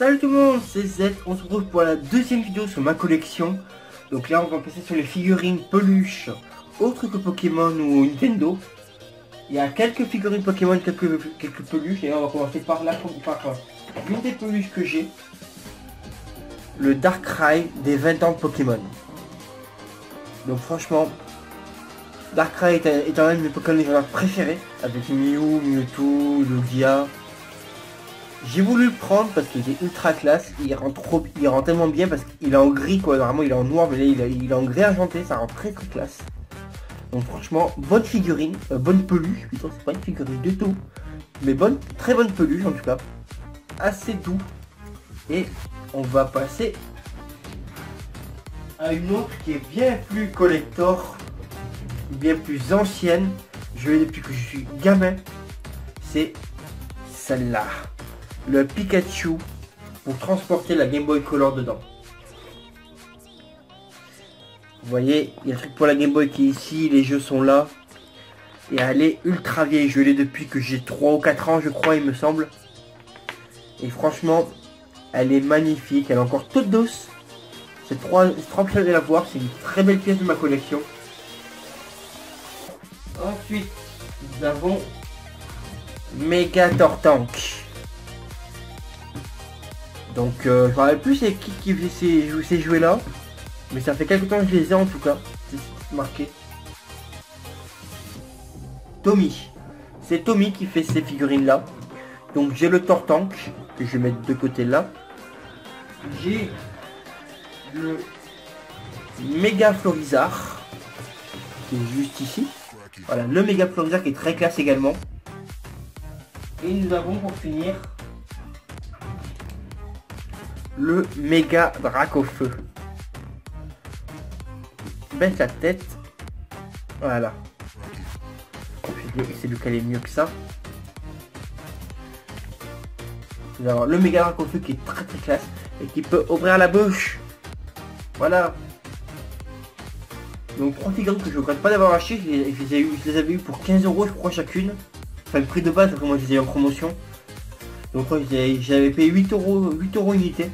Salut tout le monde, c'est Z, on se retrouve pour la deuxième vidéo sur ma collection. Donc là on va passer sur les figurines peluches autres que Pokémon ou Nintendo. Il y a quelques figurines Pokémon, quelques peluches, et on va commencer par l'une des peluches que j'ai. Le Darkrai des 20 ans de Pokémon. Donc franchement, Darkrai est un de mes Pokémon légendaires préférés, avec Mew, Mewtwo, Lugia. J'ai voulu le prendre parce qu'il est ultra classe, il rend tellement bien parce qu'il est en gris quoi, normalement il est en noir mais là il est en gris argenté, ça rend très classe. Donc franchement, bonne figurine, bonne peluche, plutôt c'est pas une figurine du tout, mais très bonne peluche en tout cas, assez doux. Et on va passer à une autre qui est bien plus collector, bien plus ancienne, je l'ai depuis que je suis gamin, c'est celle-là. Le Pikachu pour transporter la Game Boy Color dedans. Vous voyez, il y a un truc pour la Game Boy qui est ici, les jeux sont là. Et elle est ultra vieille, je l'ai depuis que j'ai 3 ou 4 ans je crois il me semble. Et franchement, elle est magnifique, elle est encore toute douce. C'est trop plaisir de la voir, c'est une très belle pièce de ma collection. Ensuite, nous avons Megatortank. Donc je me rappelle plus c'est qui faisait ces jouets là, mais ça fait quelques temps que je les ai en tout cas, c'est marqué. Tommy, c'est Tommy qui fait ces figurines là. Donc j'ai le Tortank que je vais mettre de côté là. J'ai le Méga Florizarre qui est juste ici. Voilà, le Méga Florizarre qui est très classe également. Et nous avons pour finir le Méga Dracofeu. Belle sa tête. Voilà. Je vais essayer de caler mieux que ça. Nous avons le Méga Dracofeu qui est très classe et qui peut ouvrir la bouche. Voilà. Donc 3 figurines que je ne regrette pas d'avoir acheté. Je les avais eu pour 15 € je crois chacune. Enfin le prix de base, après moi je les ai eu en promotion. Donc j'avais payé 8 € unité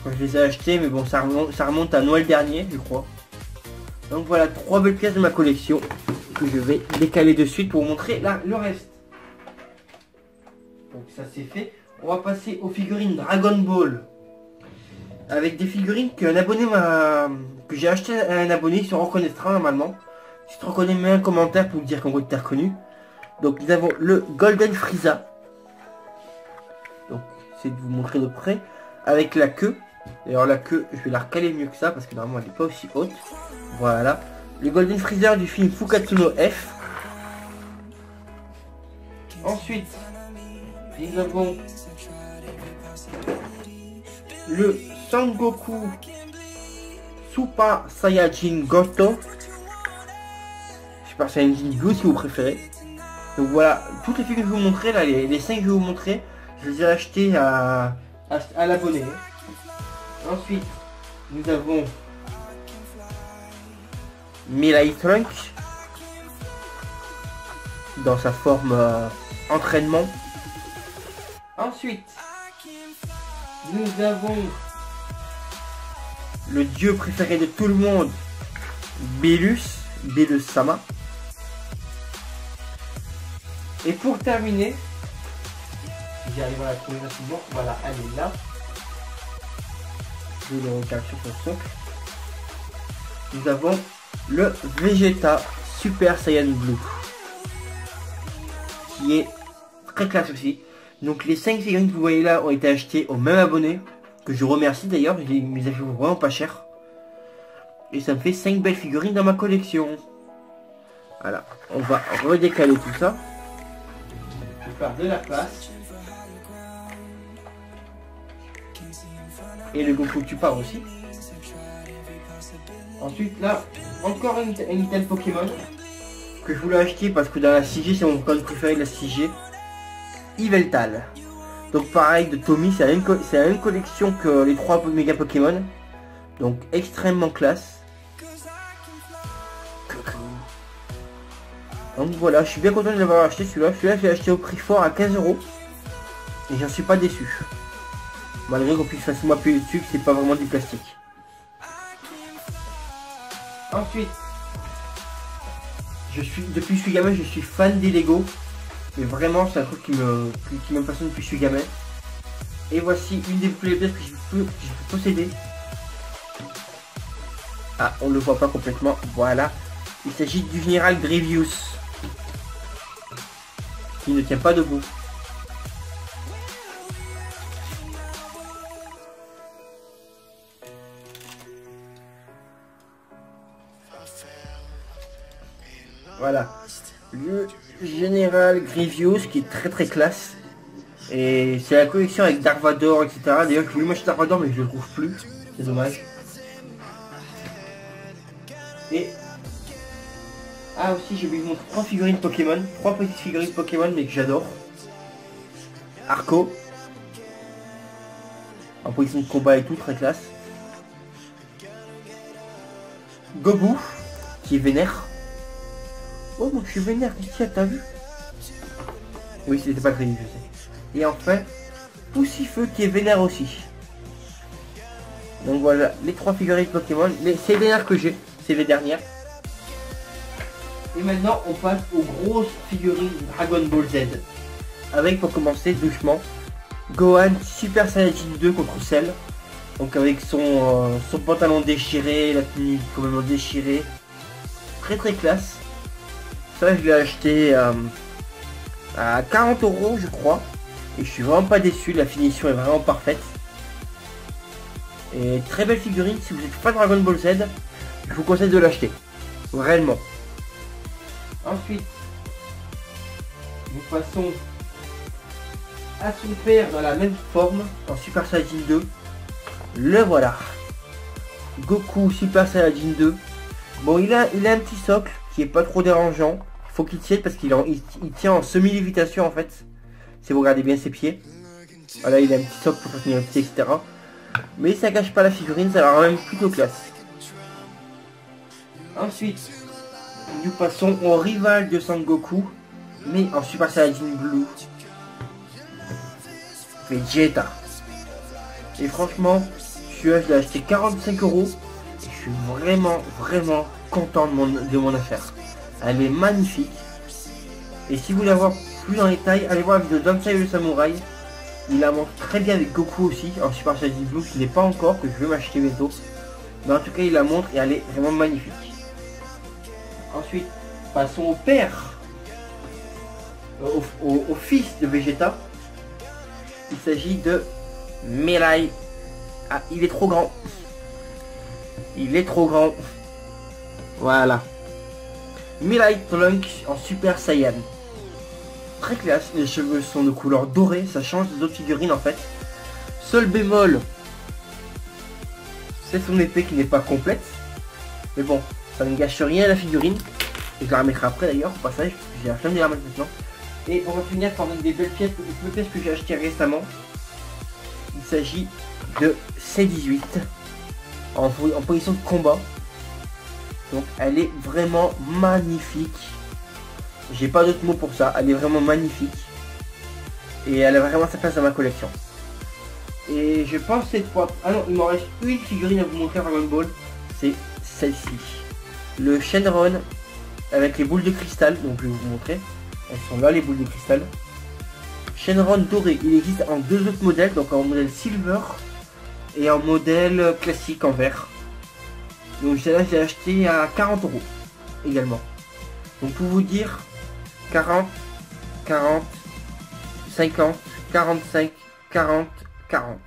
quand je les ai achetés, mais bon ça remonte à Noël dernier je crois. Donc voilà 3 belles pièces de ma collection que je vais décaler de suite pour vous montrer là le reste. Donc ça c'est fait. On va passer aux figurines Dragon Ball. Avec des figurines qu'un abonné que j'ai acheté à un abonné, il se reconnaîtra normalement. Si tu te reconnais, mets un commentaire pour me dire qu'en gros tu t'es reconnu. Donc nous avons le Golden Frieza. Donc c'est de vous montrer de près. Avec la queue. D'ailleurs la queue, je vais la recaler mieux que ça parce que normalement elle n'est pas aussi haute. Voilà. Le Golden Freezer du film Fukatsu no F. Ensuite, nous avons le Sangoku Super Saiyajin Goto. Super Saiyajin Blue si vous préférez. Donc voilà, toutes les figures que je vais vous montrer, là, les 5 que je vais vous montrer, je les ai achetées à l'abonné. Ensuite, nous avons Mirai Trunk dans sa forme entraînement. Ensuite, nous avons le dieu préféré de tout le monde, Belus Sama. Et pour terminer, j'y arrive à la trouver facilement, voilà, elle est là. Je le recale sur son socle. Nous avons le Vegeta Super Saiyan Blue, qui est très classe aussi. Donc les 5 figurines que vous voyez là ont été achetées au même abonné, que je remercie d'ailleurs, je les ai fait vraiment pas cher. Et ça me fait 5 belles figurines dans ma collection. Voilà, on va redécaler tout ça. Je vais faire de la place. Et le Goku tu pars aussi. Ensuite là, encore une telle Pokémon que je voulais acheter parce que dans la 6G c'est mon Pokémon préféré de la 6G. Yveltal. Donc pareil de Tommy, c'est la même collection que les 3 méga Pokémon. Donc extrêmement classe. Donc voilà, je suis bien content de l'avoir acheté celui-là. Celui-là, je l'ai acheté au prix fort à 15 €. Et j'en suis pas déçu. Malgré qu'on puisse facilement appuyer dessus, que c'est pas vraiment du plastique. Ensuite, depuis que je suis gamin, je suis fan des Lego. Et vraiment, c'est un truc qui me passionne depuis que je suis gamin. Et voici une des plus belles pièces que je peux posséder. Ah, on ne le voit pas complètement. Voilà. Il s'agit du général Grievous. Qui ne tient pas debout. Voilà. Le général Grievous qui est très classe. Et c'est la collection avec Dark Vador, etc. D'ailleurs, je voulais m'acheter Dark Vador, mais je le trouve plus. C'est dommage. Et... ah aussi, j'ai oublié de montrer 3 figurines Pokémon. 3 petites figurines Pokémon, mais que j'adore. Arco. En position de combat et tout, très classe. Gobu, qui est vénère. Oh, moi je suis vénère, Christian, t'as vu? Oui, c'était pas crédible, je sais. Et enfin, Poussifeu qui est vénère aussi. Donc voilà, les 3 figurines Pokémon. Mais c'est les dernières que j'ai, c'est les dernières. Et maintenant, on passe aux grosses figurines Dragon Ball Z. Avec, pour commencer, doucement, Gohan Super Saiyajin 2 contre Cell. Donc avec son pantalon déchiré, la tenue complètement déchirée. Très classe. Ça, je l'ai acheté à 40 € je crois. Et je suis vraiment pas déçu, la finition est vraiment parfaite. Et très belle figurine, si vous êtes pas Dragon Ball Z, je vous conseille de l'acheter. Réellement. Ensuite, nous passons à son père dans la même forme, en Super Saiyajin 2. Le voilà. Goku Super Saiyajin 2. Bon, il a un petit socle qui est pas trop dérangeant. Faut qu'il tienne parce qu'il tient en semi-lévitation en fait. Si vous regardez bien ses pieds. Voilà, il a un petit socle pour tenir le pied, etc. Mais ça gâche pas la figurine, ça la rend même plutôt classe. Ensuite, nous passons au rival de Sangoku, mais en Super Saiyajin Blue. Vegeta. Et franchement, celui-là je l'ai acheté 45 € et je suis vraiment content de mon affaire. Elle est magnifique. Et si vous voulez avoir plus en détail, allez voir la vidéo d'Ansai le Samouraï. Il la montre très bien avec Goku aussi, en Super Saiyajin Blue, qui n'est pas encore, que je vais m'acheter bientôt. Mais en tout cas, il la montre et elle est vraiment magnifique. Ensuite, passons au père. Au fils de Vegeta. Il s'agit de Mirai. Ah, il est trop grand. Il est trop grand. Voilà. Mirai Trunks en Super Saiyan. Très classe, les cheveux sont de couleur dorée, ça change des autres figurines en fait. Seul bémol, c'est son épée qui n'est pas complète. Mais bon, ça ne gâche rien à la figurine. Et je la remettrai après d'ailleurs au passage, parce que j'ai la flemme de la remettre maintenant. Et on va finir par une des belles pièces que j'ai achetées récemment. Il s'agit de C18 en position de combat. Donc elle est vraiment magnifique. J'ai pas d'autres mots pour ça, elle est vraiment magnifique. Et elle a vraiment sa place dans ma collection. Et je pense cette fois... ah non, il m'en reste une figurine à vous montrer Dragon Ball. C'est celle-ci. Le Shenron avec les boules de cristal. Donc je vais vous montrer. Elles sont là les boules de cristal. Shenron doré. Il existe en 2 autres modèles. Donc en modèle silver et en modèle classique en vert. Donc celle-là j'ai acheté à 40 € également. Donc pour vous dire, 40, 40, 50, 45, 40, 40.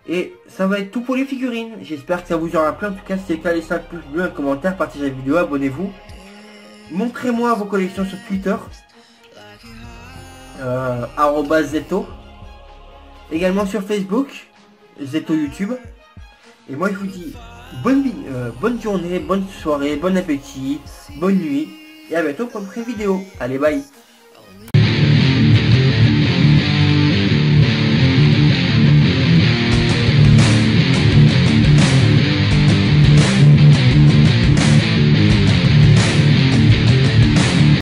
Et ça va être tout pour les figurines. J'espère que ça vous aura plu. En tout cas, si c'est le cas, laissez un pouce bleu, un commentaire, partagez la vidéo, abonnez-vous. Montrez-moi vos collections sur Twitter. @Zeto. Également sur Facebook. Zeto YouTube. Et moi je vous dis bonne journée, bonne soirée, bon appétit, bonne nuit. Et à bientôt pour une prochaine vidéo. Allez, bye.